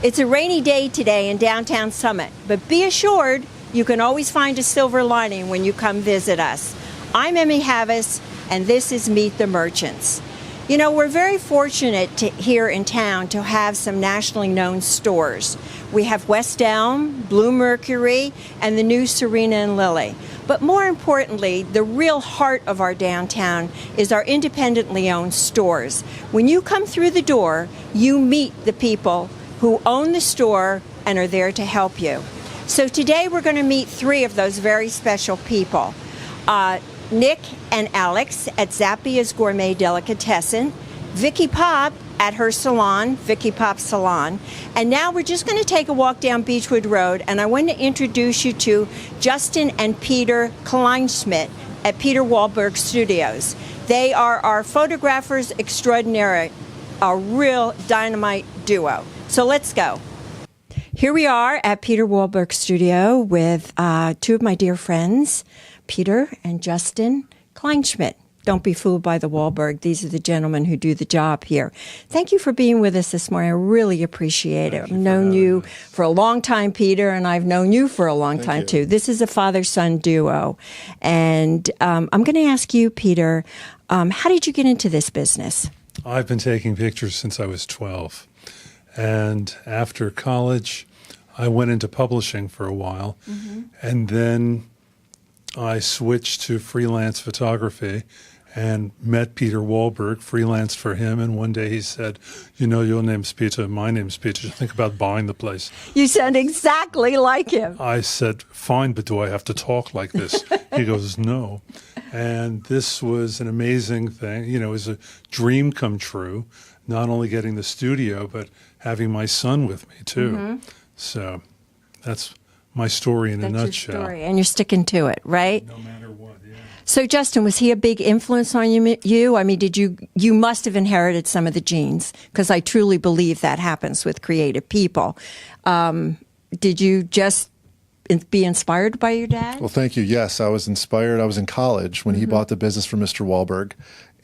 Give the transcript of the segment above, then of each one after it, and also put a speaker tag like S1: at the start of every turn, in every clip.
S1: It's a rainy day today in downtown Summit, but be assured you can always find a silver lining when you come visit us. I'm Emmy Havis, and this is Meet the Merchants. You know, we're very fortunate here in town to have some nationally known stores. We have West Elm, Blue Mercury, and the new Serena and Lily. But more importantly, the real heart of our downtown is our independently owned stores. When you come through the door, you meet the people who own the store and are there to help you. So today we're going to meet three of those very special people. Nick and Alex at Zappia's Gourmet Delicatessen, Vicky Pop at her salon, Vicky Pop Salon. And now we're just going to take a walk down Beechwood Road, and I want to introduce you to Justin and Peter Kleinschmidt at Peter Wahlberg Studios. They are our photographers extraordinary, a real dynamite duo. So let's go. Here we are at Peter Wahlberg Studio with two of my dear friends, Peter and Justin Kleinschmidt. Don't be fooled by the Wahlberg. These are the gentlemen who do the job here. Thank you for being with us this morning. I really appreciate it. I've known you for a long time, Peter, and I've known you for a long time, too. This is a father-son duo. And I'm going to ask you, Peter, how did you get into this business?
S2: I've been taking pictures since I was 12. And after college, I went into publishing for a while. And then I switched to freelance photography and met Peter Wahlberg, freelanced for him. And one day he said, you know, your name's Peter, my name's Peter. Think about buying the place.
S1: You sound exactly like him.
S2: I said, fine, but do I have to talk like this? He goes, no. And this was an amazing thing. You know, it was a dream come true, not only getting the studio, but having my son with me, too. So that's my story in a nutshell.
S1: Your story, and you're sticking to it, right?
S2: No matter what, yeah.
S1: So, Justin, was he a big influence on you? I mean, you must have inherited some of the genes, because I truly believe that happens with creative people. Did you just be inspired by your dad?
S3: Well, thank you. Yes, I was inspired. I was in college when he bought the business from Mr. Wahlberg,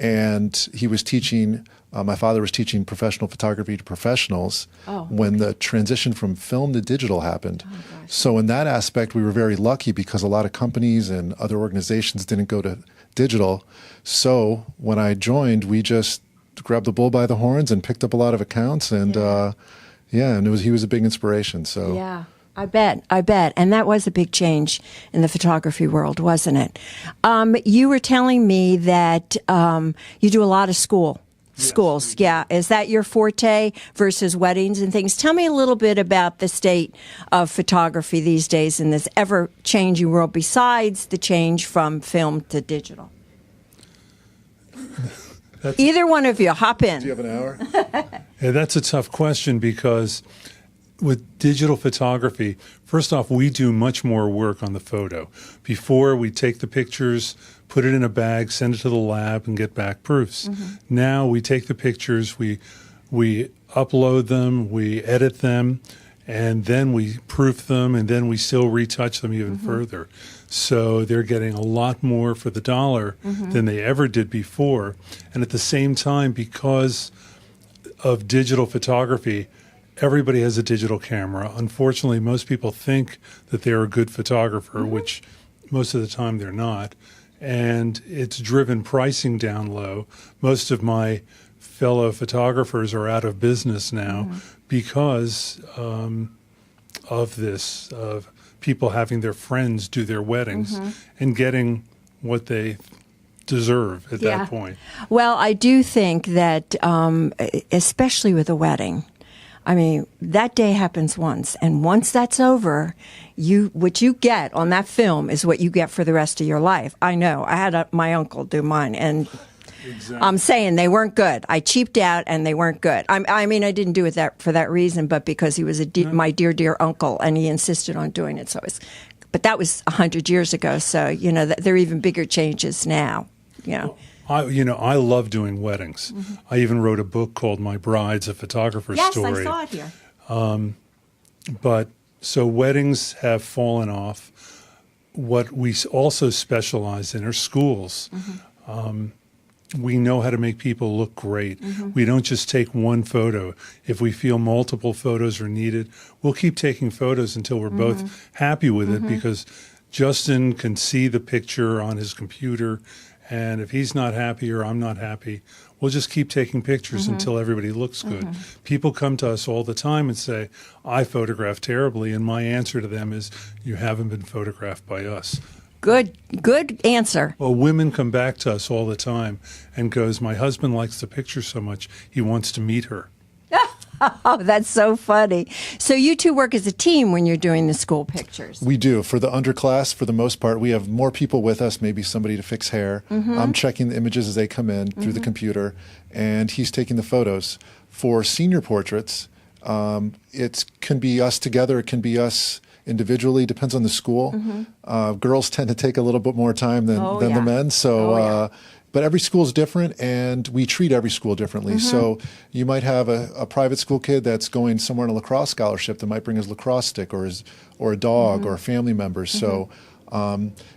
S3: and he was teaching. My father was teaching professional photography to professionals when the transition from film to digital happened. So in that aspect, we were very lucky because a lot of companies and other organizations didn't go to digital. So when I joined, we just grabbed the bull by the horns and picked up a lot of accounts. And and he was a big inspiration. So
S1: yeah. I bet. And that was a big change in the photography world, wasn't it? You were telling me that you do a lot of schools. Yeah. Is that your forte versus weddings and things? Tell me a little bit about the state of photography these days in this ever-changing world, besides the change from film to digital. Either one of you, hop in.
S3: Do you have an hour?
S2: Yeah, that's a tough question because with digital photography, first off, we do much more work on the photo. Before, we take the pictures, put it in a bag, send it to the lab, and get back proofs. Now we take the pictures, we upload them, we edit them, and then we proof them, and then we still retouch them even further. So they're getting a lot more for the dollar than they ever did before. And at the same time, because of digital photography, everybody has a digital camera. Unfortunately, most people think that they're a good photographer, which most of the time they're not. And it's driven pricing down low. Most of my fellow photographers are out of business now because of this, of people having their friends do their weddings and getting what they deserve at that point.
S1: Well, I do think that, especially with a wedding, I mean, that day happens once, and once that's over, what you get on that film is what you get for the rest of your life. I know. I had my uncle do mine, and I'm saying they weren't good. I cheaped out, and they weren't good. I mean, I didn't do it for that reason, but because he was my dear uncle, and he insisted on doing it. But that was 100 years ago, so you know there are even bigger changes now. You know.
S2: I love doing weddings. I even wrote a book called My Bride's a Photographer's Story.
S1: Yes, I saw it here.
S2: But so weddings have fallen off. What we also specialize in are schools. we know how to make people look great. We don't just take one photo. If we feel multiple photos are needed, we'll keep taking photos until we're both happy with it, because Justin can see the picture on his computer, and if he's not happy or I'm not happy, we'll just keep taking pictures until everybody looks good. People come to us all the time and say, I photograph terribly, and my answer to them is, you haven't been photographed by us.
S1: Good answer.
S2: Well, women come back to us all the time and goes, my husband likes the picture so much, he wants to meet her.
S1: Oh, that's so funny. So you two work as a team when you're doing the school pictures.
S3: We do. For the underclass, for the most part, we have more people with us, maybe somebody to fix hair. I'm checking the images as they come in through the computer, and he's taking the photos. For senior portraits, it can be us together, it can be us individually, depends on the school. Girls tend to take a little bit more time than the men. So, but every school is different, and we treat every school differently. So you might have a private school kid that's going somewhere on a lacrosse scholarship that might bring his lacrosse stick or a dog or family members. So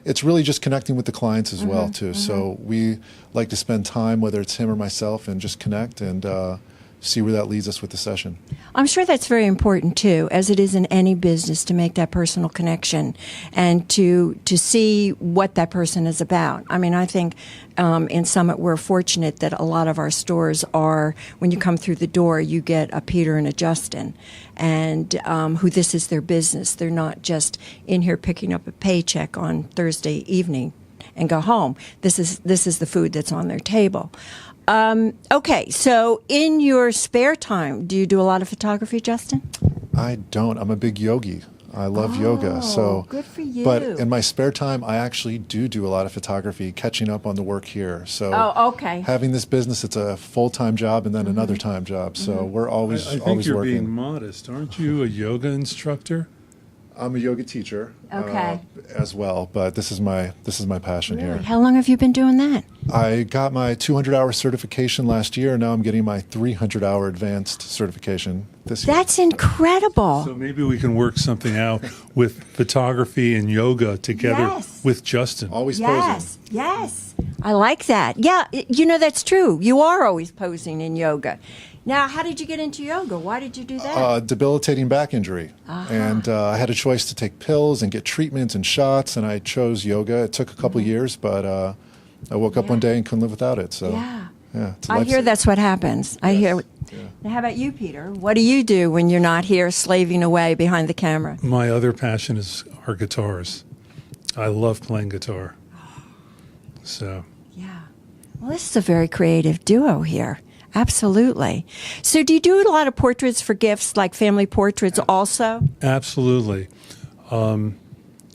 S3: it's really just connecting with the clients as well, too. So we like to spend time, whether it's him or myself, and just connect and see where that leads us with the session.
S1: I'm sure that's very important too, as it is in any business, to make that personal connection and to see what that person is about. I mean, I think in Summit we're fortunate that a lot of our stores are, when you come through the door, you get a Peter and a Justin, and who this is their business. They're not just in here picking up a paycheck on Thursday evening and go home. This is the food that's on their table. Okay, so in your spare time, do you do a lot of photography, Justin?
S3: I don't. I'm a big yogi. I love yoga. So
S1: good for you.
S3: But in my spare time, I actually do a lot of photography, catching up on the work here. So
S1: okay.
S3: Having this business, it's a full-time job and then another time job. So we're always
S2: I think
S3: always
S2: you're
S3: working.
S2: being modest. Aren't you a yoga instructor?
S3: I'm a yoga teacher
S1: Okay.
S3: as well, but this is my passion here.
S1: How long have you been doing that?
S3: I got my 200-hour certification last year, and now I'm getting my 300-hour advanced certification this year.
S1: That's incredible.
S2: So maybe we can work something out with photography and yoga together
S1: Yes.
S2: with Justin.
S3: Always
S1: Yes,
S3: posing.
S1: yes. I like that. Yeah, that's true. You are always posing in yoga. Now, how did you get into yoga? Why did you do that?
S3: Debilitating back injury. And I had a choice to take pills and get treatments and shots, and I chose yoga. It took a couple years, but I woke up one day and couldn't live without it. So, it's a
S1: I hear
S3: lifesaver.
S1: that's what happens. I hear. Now, how about you, Peter? What do you do when you're not here slaving away behind the camera?
S2: My other passion are guitars. I love playing guitar. So
S1: Yeah. Well, this is a very creative duo here. Absolutely. So do you do a lot of portraits for gifts, like family portraits also?
S2: absolutely.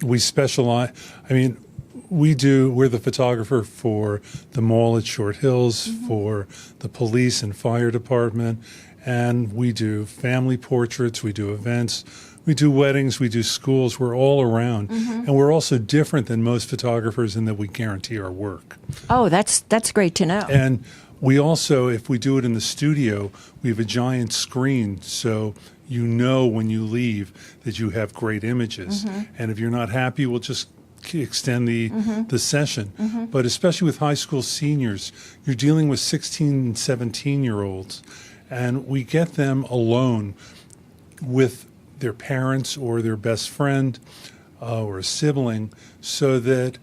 S2: We specialize, we're the photographer for the mall at Short Hills, for the police and fire department, and we do family portraits, we do events, we do weddings, we do schools, we're all around. And we're also different than most photographers in that we guarantee our work.
S1: Oh, that's great to know.
S2: And we also, if we do it in the studio, we have a giant screen, so you know when you leave that you have great images. And if you're not happy, we'll just extend the session. But especially with high school seniors, you're dealing with 16 and 17-year-olds, and we get them alone with their parents or their best friend or a sibling, so that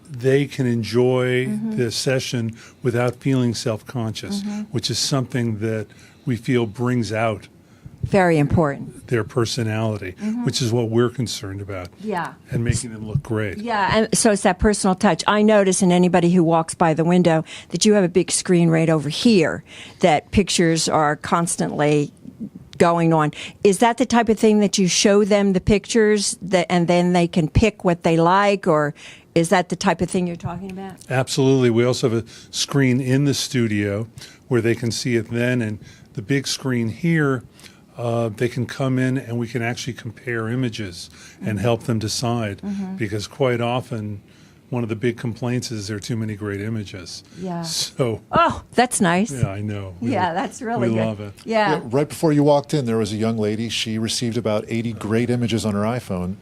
S2: they can enjoy the session without feeling self-conscious, which is something that we feel brings out
S1: Very important.
S2: their personality, which is what we're concerned about.
S1: Yeah.
S2: And making them look great.
S1: Yeah, and so it's that personal touch. I notice in anybody who walks by the window that you have a big screen right over here that pictures are constantly going on. Is that the type of thing that you show them the pictures and then they can pick what they like, or is that the type of thing you're talking about?
S2: Absolutely. We also have a screen in the studio where they can see it then, and the big screen here, they can come in and we can actually compare images and help them decide, because quite often one of the big complaints is there are too many great images.
S1: Yeah.
S2: So,
S1: Oh, that's nice.
S2: yeah, I know.
S1: That's really
S2: we
S1: good.
S2: love it.
S1: Yeah.
S3: Right before you walked in, there was a young lady. She received about 80 great images on her iPhone,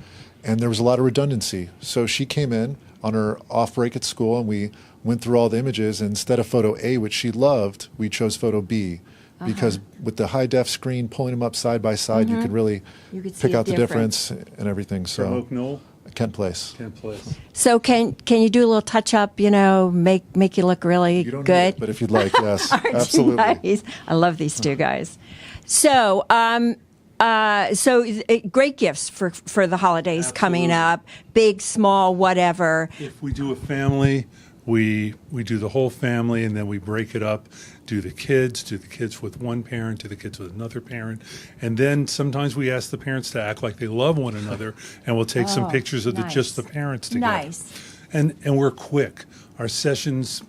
S3: and there was a lot of redundancy. So she came in on her off break at school, and we went through all the images, and instead of photo A, which she loved, we chose photo B. Because with the high def screen, pulling them up side by side, you could really
S1: could see
S3: pick
S1: a
S3: out the difference and everything. So
S2: From Oak Knoll?
S3: Kent Place.
S2: Kent Place.
S1: So can you do a little touch up? Make you look really
S3: You don't
S1: good.
S3: need it, but if you'd like, yes, absolutely.
S1: Nice. I love these two guys. So, great gifts for the holidays coming up, big, small, whatever.
S2: If we do a family, we do the whole family, and then we break it up. Do the kids with one parent, do the kids with another parent. And then sometimes we ask the parents to act like they love one another, and we'll take some pictures of
S1: nice.
S2: just the parents together.
S1: Nice.
S2: And we're quick. Our sessions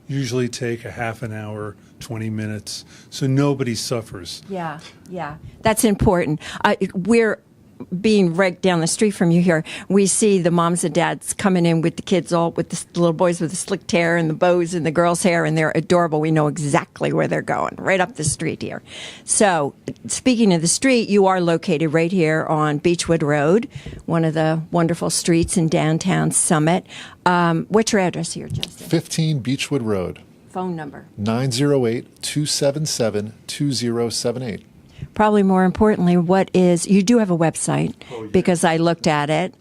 S2: usually take a half an hour, 20 minutes, so nobody suffers.
S1: Yeah. That's important. We're being right down the street from you here. We see the moms and dads coming in with the kids, all with the little boys with the slicked hair and the bows and the girls' hair, and they're adorable. We know exactly where they're going, right up the street here. So, speaking of the street, you are located right here on Beechwood Road, one of the wonderful streets in downtown Summit. What's your address here, Justin?
S3: 15 Beechwood Road,
S1: Phone number.
S3: 908-277-2078.
S1: Probably more importantly, you do have a website because I looked at it.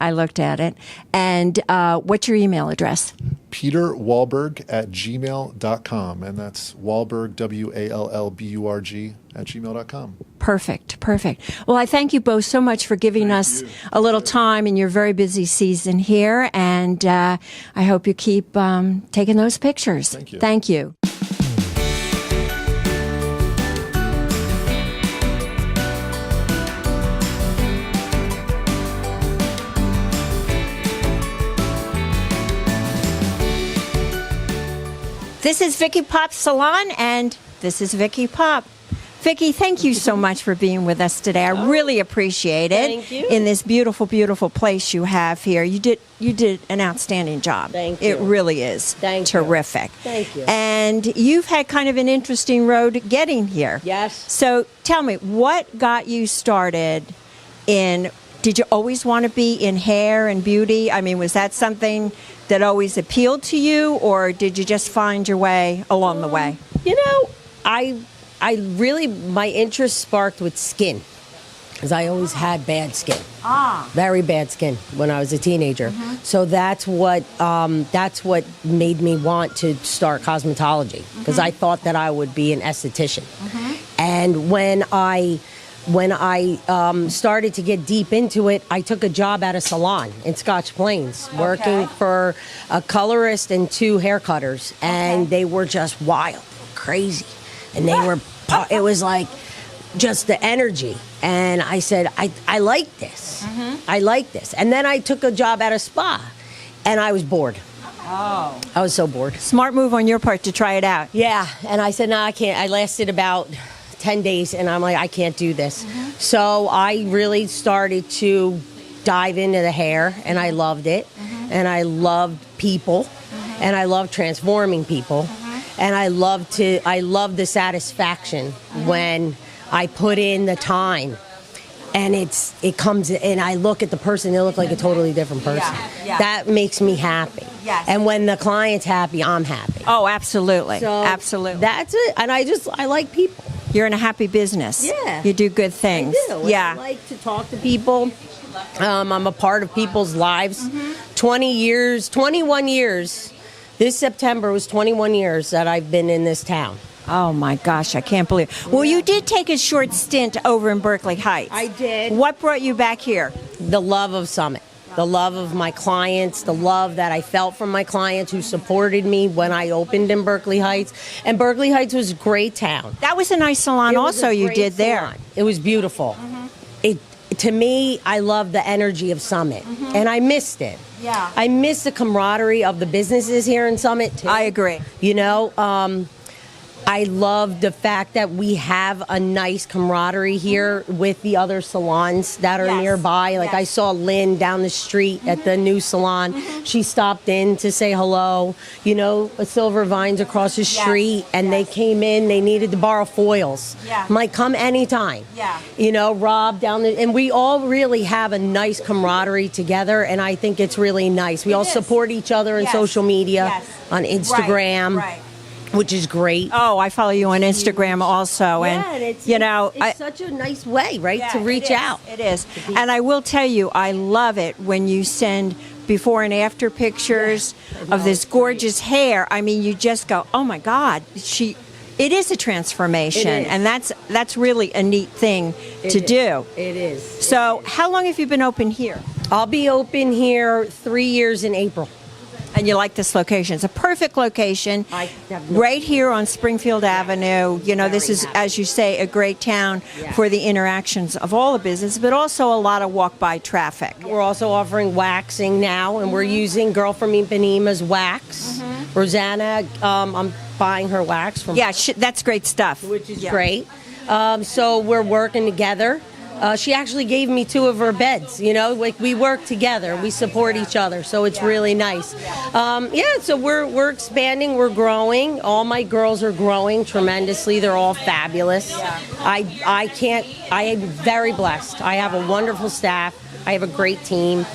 S1: And what's your email address?
S3: PeterWallberg@gmail.com. And that's Wallberg, WALLBURG @gmail.com.
S1: Perfect. Well, I thank you both so much for giving us a little time in your very busy season here. And I hope you keep taking those pictures.
S3: Thank you.
S1: Thank you. This is Vicky Pop's Salon, and this is Vicky Pop. Vicky, thank you so much for being with us today. I really appreciate it.
S4: Thank you.
S1: In this beautiful, beautiful place you have here. You did an outstanding job.
S4: Thank
S1: It
S4: you.
S1: really is
S4: Thank you.
S1: terrific.
S4: Thank you.
S1: And you've had kind of an interesting road getting here.
S4: Yes.
S1: So tell me, what got you started in? Did you always want to be in hair and beauty? I mean, was that something that always appealed to you, or did you just find your way along the way?
S4: I really, my interest sparked with skin, because I always had bad skin. Very bad skin when I was a teenager. So that's what made me want to start cosmetology, because I thought that I would be an esthetician. And when I started to get deep into it, I took a job at a salon in Scotch Plains, working for a colorist and 2 hair cutters, and they were just wild, crazy, and it was like just the energy. And I said, I like this. I like this. And then I took a job at a spa, and I was bored. I was so bored.
S1: Smart move on your part to try it out.
S4: Yeah, and I said, no, I can't. I lasted about 10 days, and I'm like, I can't do this. So I really started to dive into the hair, and I loved it. And I loved people, and I loved transforming people. And I loved the satisfaction when I put in the time. And it comes, and I look at the person, they look like a totally different person.
S1: Yeah.
S4: That makes me happy.
S1: Yes.
S4: And when the client's happy, I'm happy.
S1: Oh, absolutely.
S4: So
S1: Absolutely.
S4: That's it. And I like people.
S1: You're in a happy business.
S4: Yeah.
S1: You do good things.
S4: I do.
S1: Yeah.
S4: I like to talk to people. I'm a part of people's lives. 21 years. This September was 21 years that I've been in this town.
S1: Oh my gosh, I can't believe it. Well, you did take a short stint over in Berkeley Heights.
S4: I did.
S1: What brought you back here?
S4: The love of Summit. The love of my clients, the love that I felt from my clients who supported me when I opened in Berkeley Heights. And Berkeley Heights was a great town.
S1: That was a nice salon
S4: It was
S1: also
S4: a
S1: you
S4: great
S1: did there.
S4: salon. It was beautiful. To me, I love the energy of Summit, and I missed it.
S1: Yeah.
S4: I miss the camaraderie of the businesses here in Summit, too.
S1: I agree.
S4: I love the fact that we have a nice camaraderie here with the other salons that are
S1: Yes.
S4: nearby. Like I
S1: Yes.
S4: saw Lynn down the street at the new salon. She stopped in to say hello. You know, Silver Vines across the street, and they came in. They needed to borrow foils.
S1: Yeah.
S4: I'm like, come anytime.
S1: Yeah.
S4: You know, Rob down there, and we all really have a nice camaraderie together, and I think it's really nice. We all
S1: is.
S4: support each other in
S1: Yes.
S4: social media,
S1: Yes.
S4: on Instagram.
S1: Right.
S4: Which is great.
S1: Oh, I follow you on Instagram also,
S4: Yeah,
S1: and
S4: and it's,
S1: you know,
S4: it's such a nice way, right, to
S1: Yeah,
S4: reach
S1: it is.
S4: out.
S1: It is, and I will tell you, I love it when you send before and after pictures of this gorgeous hair. I mean, you just go, oh my God, It is a transformation,
S4: It is.
S1: and that's really a neat thing to do.
S4: It is.
S1: So, how long have you been open here?
S4: I'll be open here 3 years in April.
S1: And you like this location? It's a perfect location,
S4: I have no-
S1: right here on Springfield Avenue. You know, this
S4: Very
S1: is,
S4: happy.
S1: as you say, a great town
S4: Yeah.
S1: for the interactions of all the business, but also a lot of walk-by traffic.
S4: We're also offering waxing now, and we're using Girl from Ipanema's wax. Rosanna, I'm buying her wax from
S1: Yeah, that's great stuff.
S4: which is
S1: Yeah.
S4: great. So we're working together. She actually gave me 2 of her beds. You know, like we work together, we support each other, so it's really nice. So we're expanding, we're growing. All my girls are growing tremendously. They're all fabulous. I am very blessed. I have a wonderful staff. I have a great team.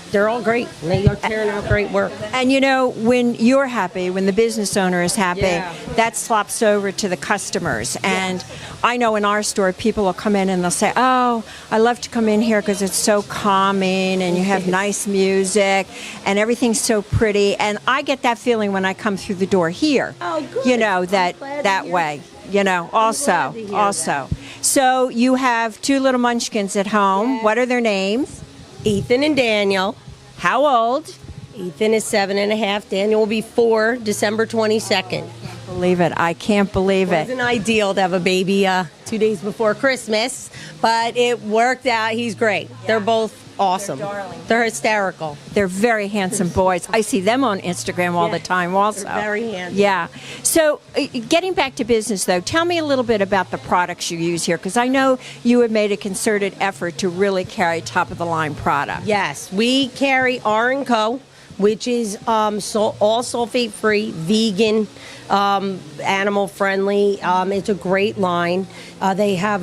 S4: They're all great. And they are tearing out great work.
S1: And you know, when you're happy, when the business owner is happy,
S4: Yeah.
S1: that slops over to the customers. And I know in our store, people will come in and they'll say, oh, I love to come in here because it's so calming and you have nice music and everything's so pretty. And I get that feeling when I come through the door here.
S4: Oh, good.
S1: You know,
S4: I'm
S1: that
S4: glad to
S1: that
S4: hear
S1: way. You know,
S4: glad to hear
S1: also. So you have 2 little munchkins at home.
S4: Yeah.
S1: What are their names?
S4: Ethan and Daniel.
S1: How old?
S4: Ethan is 7.5. Daniel will be 4, December 22nd.
S1: Believe it. I can't believe it.
S4: Wasn't ideal to have a baby 2 days before Christmas, but it worked out. He's great. They're both awesome.
S1: They're darling.
S4: They're hysterical.
S1: They're very handsome boys. I see them on Instagram all the time also.
S4: They're very handsome.
S1: Yeah. So getting back to business though, tell me a little bit about the products you use here because I know you have made a concerted effort to really carry top of the line product.
S4: Yes, we carry R&Co, which is all sulfate free, vegan, animal friendly. It's a great line. They have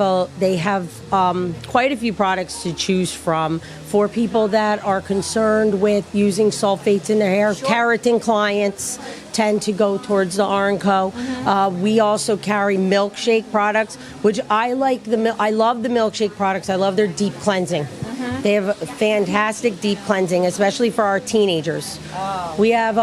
S4: quite a few products to choose from for people that are concerned with using sulfates in their hair. Keratin clients tend to go towards the R&Co. We also carry milkshake products, which I like. I love the milkshake products. I love their deep cleansing. They have fantastic deep cleansing, especially for our teenagers. We have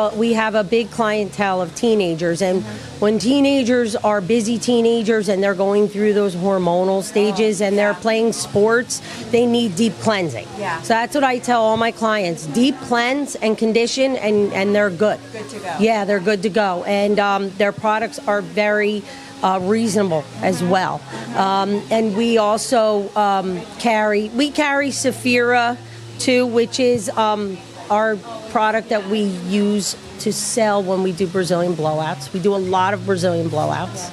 S4: a big clientele of teenagers, and when teenagers are busy teenagers and they're going through those hormonal stages and they're playing sports, they need deep cleansing.
S1: Yeah.
S4: So that's what I tell all my clients: deep cleanse and condition, and they're good.
S1: Good to go.
S4: Yeah, they're good to go, and their products are very reasonable as well. And we also carry Saphira too, which is our product that we use to sell when we do Brazilian blowouts. We do a lot of Brazilian blowouts.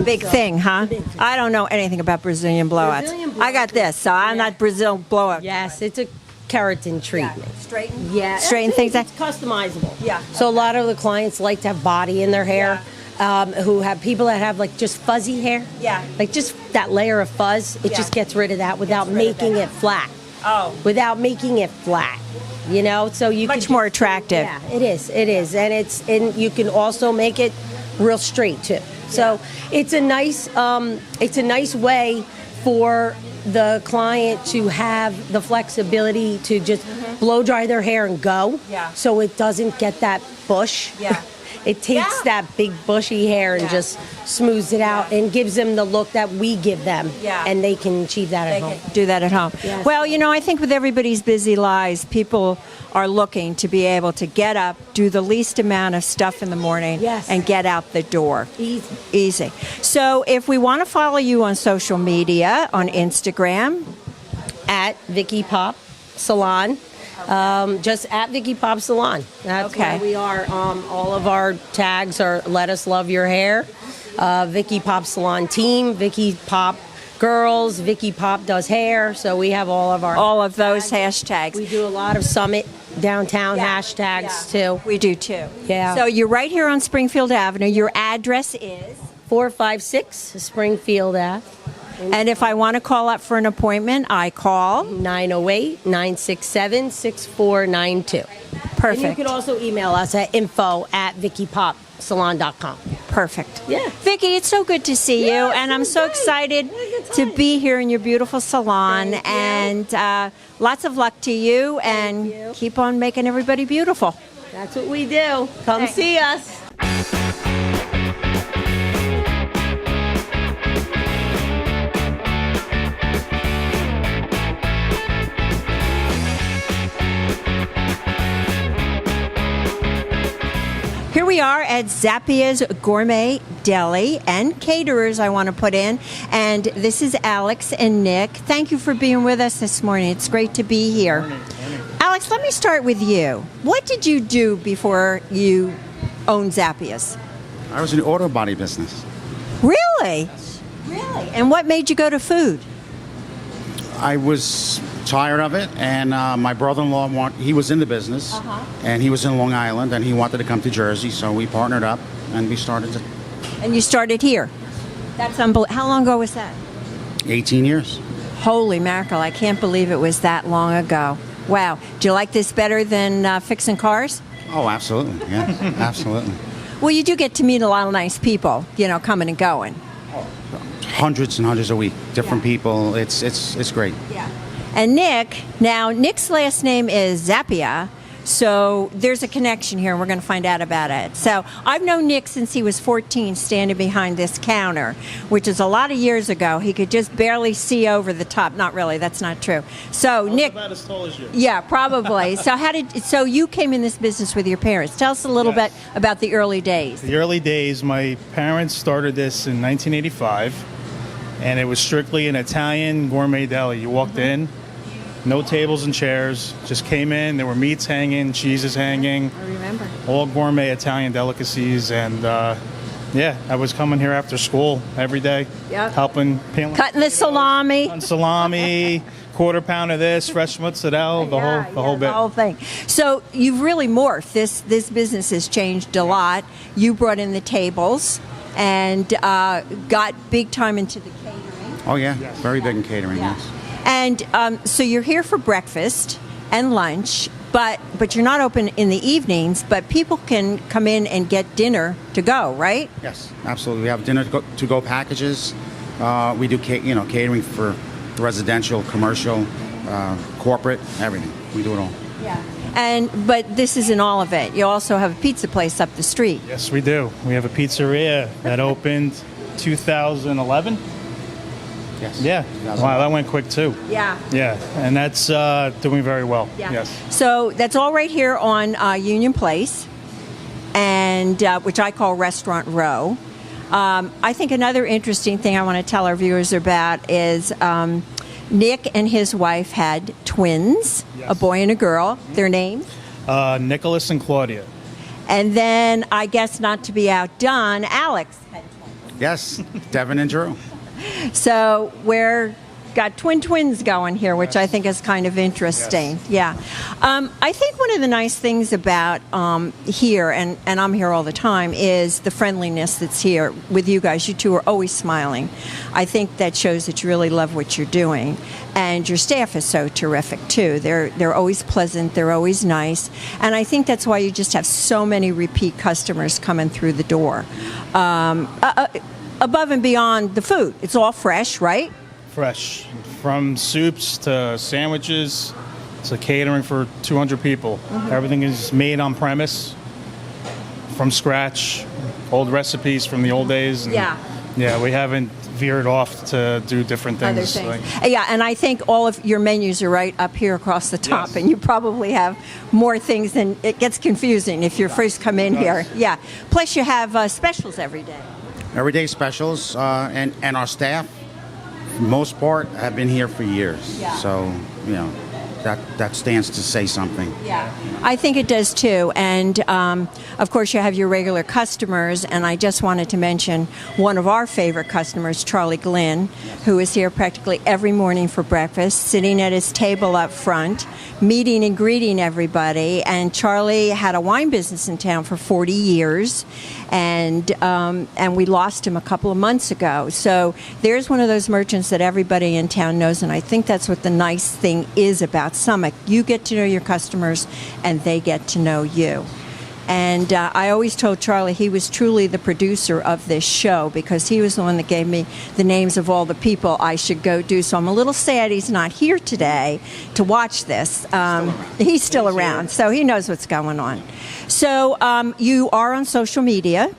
S1: Big thing, huh? I don't know anything about Brazilian blowouts.
S4: Brazilian
S1: I got this, so I'm not Brazil blowout.
S4: Yes, it's a keratin treatment.
S1: Straighten.
S4: Yeah,
S1: Straighten things out.
S4: It's customizable.
S1: Yeah.
S4: So a lot of the clients like to have body in their hair. Who have people that have like just fuzzy hair.
S1: Yeah.
S4: Like just that layer of fuzz. It
S1: Yeah.
S4: just gets rid of that without
S1: rid of
S4: making
S1: that.
S4: it flat.
S1: Oh.
S4: Without making it flat. You know, so you
S1: Much
S4: can
S1: more attractive.
S4: Yeah, it is, and you can also make it real straight too. So it's a nice way for the client to have the flexibility to just blow dry their hair and go.
S1: Yeah.
S4: So it doesn't get that bush.
S1: Yeah.
S4: It takes
S1: Yeah.
S4: that big bushy hair and
S1: Yeah.
S4: just smooths it out and gives them the look that we give them.
S1: Yeah.
S4: And they can achieve that at home.
S1: Do that at home.
S4: Yes.
S1: Well, you know, I think with everybody's busy lives, people are looking to be able to get up, do the least amount of stuff in the morning,
S4: Yes.
S1: and get out the door.
S4: Easy.
S1: Easy. So if we want to follow you on social media, on Instagram,
S4: At Vicky Pop Salon. Just at Vicky Pop Salon. That's
S1: Okay.
S4: where we are. All of our tags are "Let Us Love Your Hair," Vicky Pop Salon Team, Vicky Pop Girls, Vicky Pop does hair. So we have all of our
S1: All of those hashtags.
S4: We do a lot of Summit downtown
S1: Yeah,
S4: hashtags
S1: yeah.
S4: too.
S1: We do too.
S4: Yeah.
S1: So you're right here on Springfield Avenue. Your address is?
S4: 456 Springfield Ave,
S1: And if I want to call up for an appointment, I call.
S4: 908-967-6492. And you
S1: Perfect.
S4: can also email us at info@vickypopsalon.com.
S1: Perfect.
S4: Yeah.
S1: Vicki, it's so good to see you,
S4: Yes,
S1: and I'm
S4: it
S1: so
S4: was great.
S1: excited
S4: What a good
S1: to
S4: time.
S1: be here in your beautiful salon.
S4: Thank you.
S1: And lots of luck to you, and
S4: you.
S1: keep on making everybody beautiful.
S4: That's what we do. Come
S1: Thanks.
S4: see us.
S1: Here we are at Zappia's Gourmet Deli and Caterers, I want to put in. And this is Alex and Nick. Thank you for being with us this morning. It's great to be here. Alex, let me start with you. What did you do before you owned Zappia's?
S5: I was in the auto body business.
S1: Really? Really? And what made you go to food?
S5: I was tired of it, and my brother-in-law, he was in the business, and he was in Long Island, and he wanted to come to Jersey, so we partnered up, and we started
S1: And you started here. That's unbelievable. How long ago was that?
S5: 18 years.
S1: Holy mackerel, I can't believe it was that long ago. Wow. Do you like this better than fixing cars?
S5: Oh, absolutely, yeah, absolutely.
S1: Well, you do get to meet a lot of nice people, coming and going.
S5: Hundreds and hundreds a week, different people. It's great.
S1: Yeah. And Nick's last name is Zappia, so there's a connection here, and we're going to find out about it. So I've known Nick since he was 14, standing behind this counter, which is a lot of years ago. He could just barely see over the top. Not really, that's not true. So Nick,
S6: about as tall as you.
S1: yeah, probably. So you came in this business with your parents. Tell us a little
S6: Yes.
S1: bit about the early days.
S6: The early days, my parents started this in 1985, and it was strictly an Italian gourmet deli. You walked in, no tables and chairs, just came in. There were meats hanging, cheeses hanging,
S1: I remember.
S6: all gourmet Italian delicacies. And yeah, I was coming here after school every day,
S1: Yep.
S6: helping peeling
S1: Cutting the salami.
S6: on salami, quarter pound of this, fresh mozzarella, the whole bit.
S1: The whole thing. So you've really morphed. This business has changed a lot. You brought in the tables and got big time into the catering.
S5: Oh yeah, very big in catering.
S1: Yeah.
S5: Yes.
S1: And so you're here for breakfast and lunch, but you're not open in the evenings. But people can come in and get dinner to go, right?
S5: Yes, absolutely. We have dinner to go packages. We do catering for residential, commercial, corporate, everything. We do it all.
S1: Yeah. But this isn't all of it. You also have a pizza place up the street.
S6: Yes, we do. We have a pizzeria that opened 2011.
S5: Yes.
S6: Yeah. Wow, that went quick too.
S1: Yeah.
S6: Yeah, and that's doing very well.
S1: Yeah.
S6: Yes.
S1: So that's all right here on Union Place, and which I call Restaurant Row. I think another interesting thing I want to tell our viewers about is Nick and his wife had twins,
S6: Yes.
S1: a boy and a girl. Their names?
S6: Nicholas and Claudia.
S1: And then, I guess not to be outdone, Alex had twins.
S5: Yes, Devin and Drew.
S1: So we're got twins going here, which I think is kind of interesting. Yeah. I think one of the nice things about here, and I'm here all the time, is the friendliness that's here with you guys. You two are always smiling. I think that shows that you really love what you're doing. And your staff is so terrific, too. They're always pleasant. They're always nice. And I think that's why you just have so many repeat customers coming through the door. Above and beyond the food. It's all fresh, right?
S6: Fresh. From soups to sandwiches to catering for 200 people. Everything is made on premise, from scratch, old recipes from the old days. And
S1: Yeah.
S6: Yeah, we haven't veered off to do different
S1: Other
S6: things.
S1: things.
S6: like-
S1: Yeah, and I think all of your menus are right up here across the top,
S6: Yes.
S1: and you probably have more things than it gets confusing if you first come in here. Yeah. Plus, you have specials every day.
S5: Everyday specials, and our staff, for the most part, have been here for years.
S1: Yeah.
S5: So, that stands to say something.
S1: Yeah, I think it does too. And of course, you have your regular customers. And I just wanted to mention one of our favorite customers, Charlie Glynn, who is here practically every morning for breakfast, sitting at his table up front, meeting and greeting everybody. And Charlie had a wine business in town for 40 years. And we lost him a couple of months ago. So there's one of those merchants that everybody in town knows. And I think that's what the nice thing is about Summit. You get to know your customers and they get to know you. And I always told Charlie he was truly the producer of this show because he was the one that gave me the names of all the people I should go do. So I'm a little sad he's not here today to watch this. He's still around, so he knows what's going on. So you are on social media.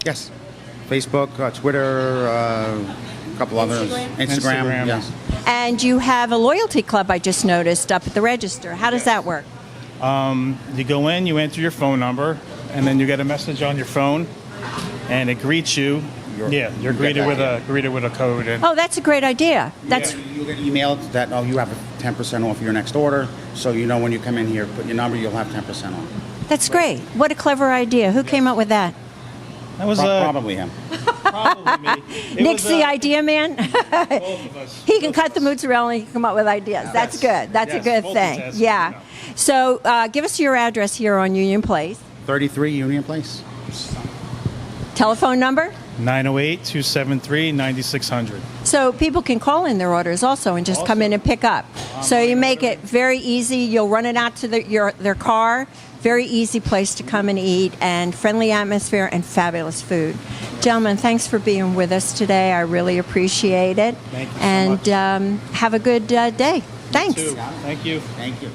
S5: Yes. Facebook, Twitter, a couple others. Instagram. Yes.
S1: And you have a loyalty club I just noticed up at the register. How does that work?
S6: You go in, you enter your phone number, and then you get a message on your phone, and it greets you. You're greeted with a code. And
S1: Oh, that's a great idea. That's
S5: You'll get emailed that, you have 10% off your next order. So you know when you come in here, put your number, you'll have 10% off.
S1: That's great. What a clever idea. Who came up with that?
S6: that was
S5: Probably him.
S6: probably me. It
S1: Nick's
S6: was,
S1: the idea man.
S6: both of us.
S1: He can cut the mozzarella and he can come up with ideas. That's good. That's a
S6: Yes,
S1: good thing.
S6: multitasking,
S1: Yeah.
S6: you know.
S1: So give us your address here on Union Place.
S5: 33 Union Place.
S1: Telephone number.
S6: 908-273-9600.
S1: So people can call in their orders also and just come in and pick up. So you make it very easy. You'll run it out to their car. Very easy place to come and eat, and friendly atmosphere and fabulous food. Gentlemen, thanks for being with us today. I really appreciate it.
S6: Thank you so
S1: and
S6: much.
S1: Have a good day. Thanks.
S6: Thank you.
S5: Thank you.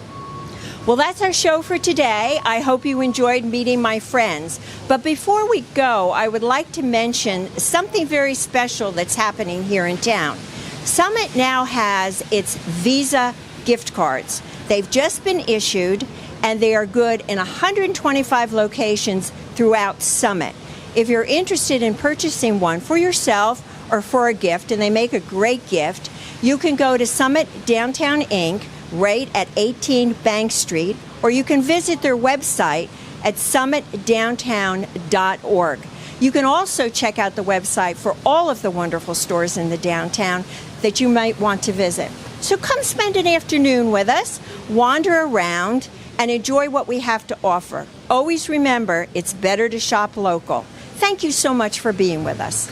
S1: Well, that's our show for today. I hope you enjoyed meeting my friends. But before we go, I would like to mention something very special that's happening here in town. Summit now has its Visa gift cards. They've just been issued, and they are good in 125 locations throughout Summit. If you're interested in purchasing one for yourself or for a gift, and they make a great gift, you can go to Summit Downtown Inc. right at 18 Bank Street, or you can visit their website at summitdowntown.org. You can also check out the website for all of the wonderful stores in the downtown that you might want to visit. So come spend an afternoon with us, wander around, and enjoy what we have to offer. Always remember, it's better to shop local. Thank you so much for being with us.